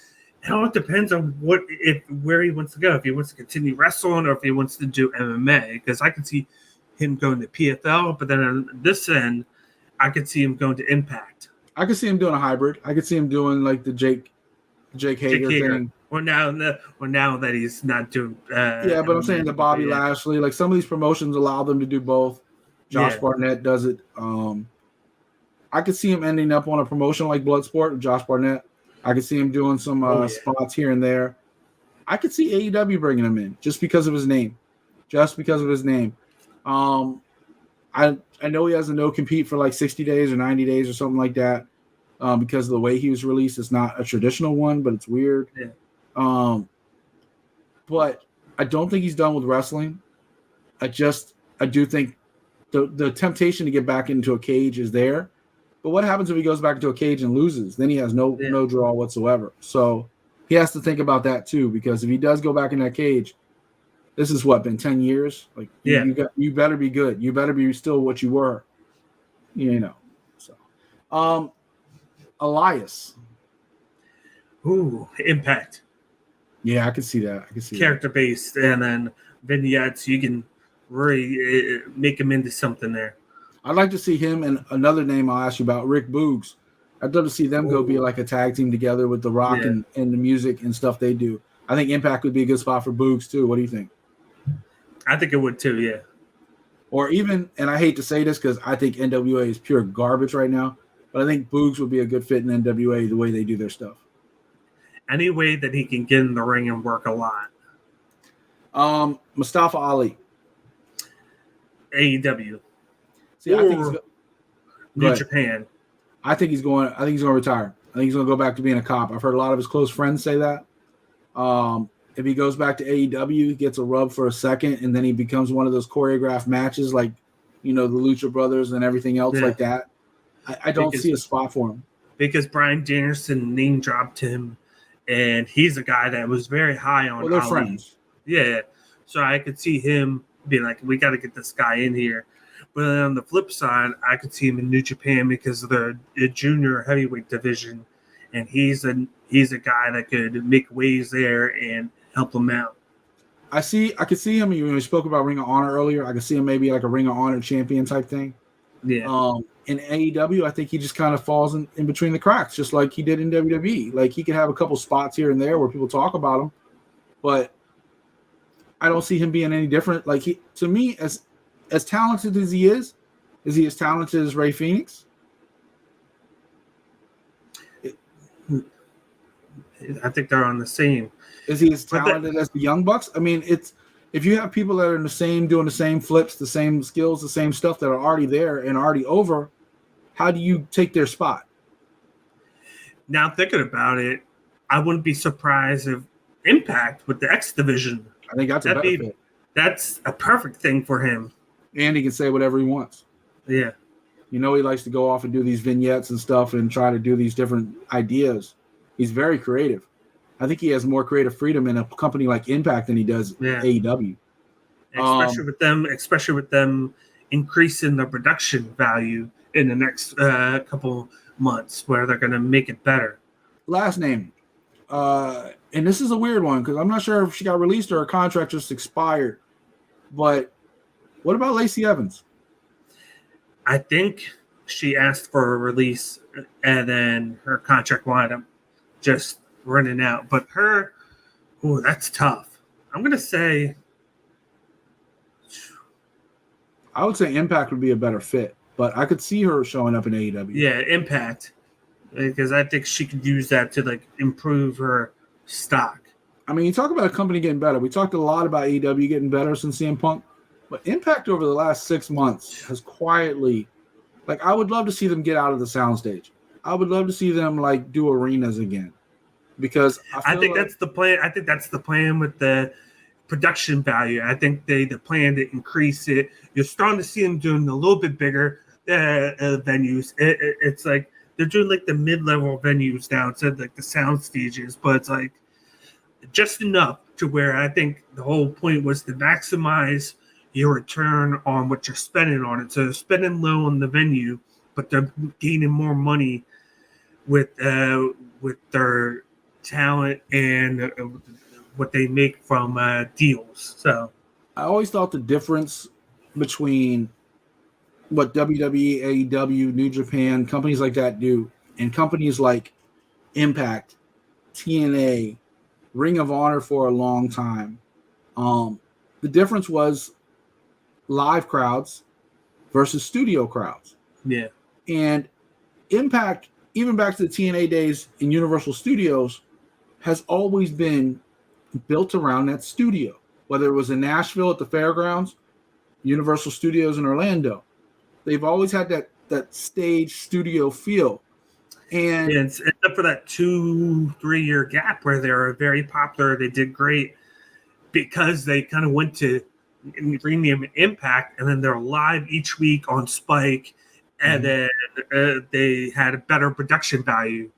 all depends on where he wants to go. If he wants to continue wrestling or if he wants to do MMA. Because I can see him going to PFL, but then on this end, I could see him going to Impact. I could see him doing a hybrid. I could see him doing like the Jake Hager thing. Well, now that he's not doing. Yeah, but I'm saying the Bobby Lashley, like some of these promotions allow them to do both. Josh Barnett does it. I could see him ending up on a promotion like Bloodsport with Josh Barnett. I could see him doing some spots here and there. I could see AEW bringing him in just because of his name. I know he has a no compete for like 60 days or 90 days or something like that because of the way he was released. It's not a traditional one, but it's weird. Yeah. But I don't think he's done with wrestling. I do think the temptation to get back into a cage is there. But what happens if he goes back into a cage and loses? Then he has no draw whatsoever. So he has to think about that too, because if he does go back in that cage, this has been 10 years. Like you better be good. You better be still what you were. You know. So Elias. Ooh, Impact. Yeah, I can see that. Character based, and then vignettes. You can really make him into something there. I'd like to see him, and another name I'll ask you about, Rick Boogs. I'd love to see them go be like a tag team together with The Rock and the music and stuff they do. I think Impact would be a good spot for Boogs too. What do you think? I think it would too, yeah. Or even, and I hate to say this because I think NWA is pure garbage right now, but I think Boogs would be a good fit in NWA the way they do their stuff. Any way that he can get in the ring and work a lot. Mustafa Ali. AEW. See, I think New Japan. I think he's going to retire. I think he's going to go back to being a cop. I've heard a lot of his close friends say that. If he goes back to AEW, he gets a rub for a second, and then he becomes one of those choreographed matches like, the Lucha Brothers and everything else like that. I don't see a spot for him. Because Bryan Danielson name dropped him, and he's a guy that was very high on they're Ali. Friends. Yeah. So I could see him being like, we got to get this guy in here. But on the flip side, I could see him in New Japan because of the junior heavyweight division, and he's a guy that could make waves there and help him out. I could see him. We spoke about Ring of Honor earlier. I could see him maybe like a Ring of Honor champion type thing. Yeah. In AEW, I think he just kind of falls in between the cracks, just like he did in WWE. Like he could have a couple spots here and there where people talk about him, but I don't see him being any different. Like to me, as talented as he is he as talented as Rey Fenix? I think they're on the same. Is he as talented as the Young Bucks? I mean, it's if you have people that are in the same, doing the same flips, the same skills, the same stuff that are already there and already over, how do you take their spot? Now thinking about it, I wouldn't be surprised if Impact with the X Division. I think that's a better fit. That's a perfect thing for him. And he can say whatever he wants. Yeah. You know, he likes to go off and do these vignettes and stuff and try to do these different ideas. He's very creative. I think he has more creative freedom in a company like Impact than he does AEW. Especially with them increasing the production value in the next couple months, where they're going to make it better. Last name, and this is a weird one because I'm not sure if she got released or her contract just expired. But what about Lacey Evans? I think she asked for a release, and then her contract wound up just running out. But that's tough. I'm going to say, I would say Impact would be a better fit, but I could see her showing up in AEW. Yeah, Impact, because I think she could use that to improve her stock. I mean, you talk about a company getting better. We talked a lot about AEW getting better since CM Punk, but Impact over the last 6 months has quietly, I would love to see them get out of the soundstage. I would love to see them do arenas again, because I think that's the plan. I think that's the plan with the production value. I think the plan to increase it. You're starting to see them doing a little bit bigger venues. It's like they're doing the mid-level venues now instead of the sound stages, but it's just enough to where I think the whole point was to maximize your return on what you're spending on it. So they're spending low on the venue, but they're gaining more money with their talent and what they make from deals. So I always thought the difference between what WWE, AEW, New Japan, companies like that do, and companies like Impact, TNA, Ring of Honor for a long time, the difference was live crowds versus studio crowds. Yeah. And Impact, even back to the TNA days in Universal Studios, has always been built around that studio. Whether it was in Nashville at the fairgrounds, Universal Studios in Orlando, they've always had that stage studio feel. And except for that 2-3 year gap where they were very popular, they did great because they kind of went to rename Impact, and then they're live each week on Spike, and then they had a better production value.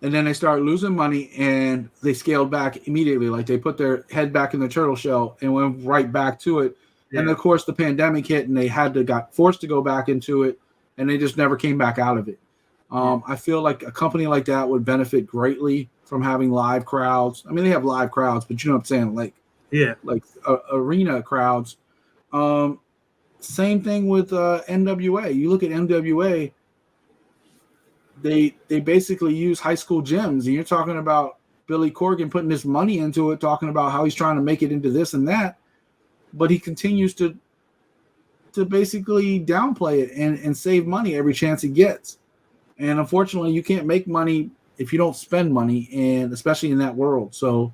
And then they started losing money, and they scaled back immediately. They put their head back in the turtle shell and went right back to it. Yeah. And of course, the pandemic hit, and they got forced to go back into it, and they just never came back out of it. I feel like a company like that would benefit greatly from having live crowds. I mean, they have live crowds, but you know what I'm saying? Arena crowds. Same thing with NWA. You look at NWA, they basically use high school gyms, and you're talking about Billy Corgan putting his money into it, talking about how he's trying to make it into this and that, but he continues to basically downplay it and save money every chance he gets. And unfortunately, you can't make money if you don't spend money, and especially in that world. So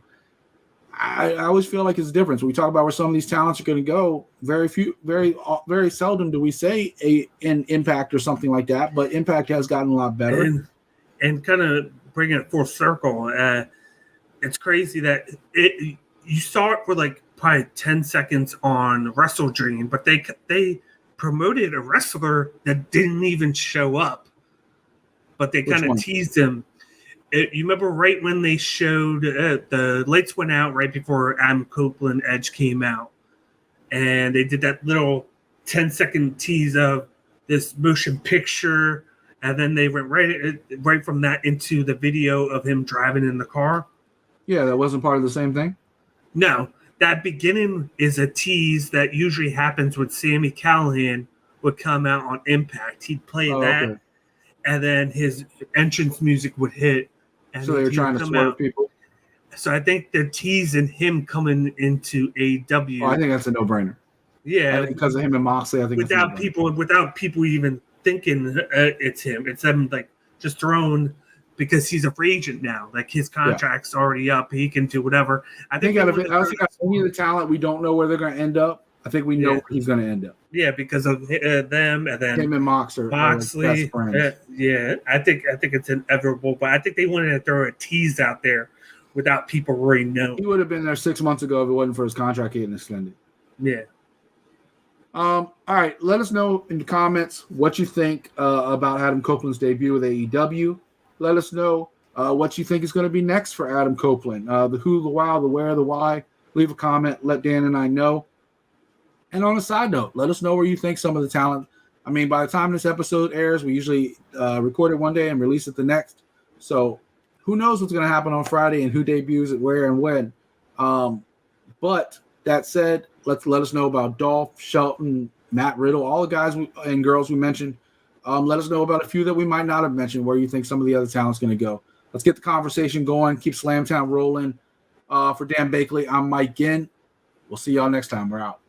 I always feel like it's a difference. We talk about where some of these talents are going to go. Very seldom do we say an Impact or something like that, but Impact has gotten a lot better. And kind of bringing it full circle, it's crazy that you saw it for probably 10 seconds on WrestleDream, but they promoted a wrestler that didn't even show up, but they kind of teased him. You remember right when they showed the lights went out right before Adam Copeland Edge came out, and they did that little 10-second tease of this motion picture, and then they went right from that into the video of him driving in the car. Yeah, that wasn't part of the same thing? No, that beginning is a tease that usually happens when Sami Callihan would come out on Impact. He'd play that, okay. And then his entrance music would hit. And so they were trying to swerve people. So I think they're teasing him coming into AEW. Oh, I think that's a no-brainer. Yeah, because of him and Moxley, I think without people even thinking it's him. It's them just throwing because he's a free agent now. Like his contract's already up. He can do whatever. I think out of any of the talent, we don't know where they're going to end up. I think we know where he's going to end up. Yeah, because of them, and then him and Moxley. Like I think it's inevitable. But I think they wanted to throw a tease out there without people really knowing. He would have been there 6 months ago if it wasn't for his contract getting extended. Yeah. All right. Let us know in the comments what you think about Adam Copeland's debut with AEW. Let us know what you think is going to be next for Adam Copeland. The who, the wow, the where, the why. Leave a comment. Let Dan and I know. And on a side note, let us know where you think some of the talent. I mean, by the time this episode airs, we usually record it one day and release it the next. So who knows what's going to happen on Friday and who debuts it where and when. But that said, let us know about Dolph, Shelton, Matt Riddle, all the guys and girls we mentioned. Let us know about a few that we might not have mentioned, where you think some of the other talent's going to go. Let's get the conversation going. Keep Slamtown rolling. For Dan Bakley, I'm Mike Ginn. We'll see y'all next time. We're out.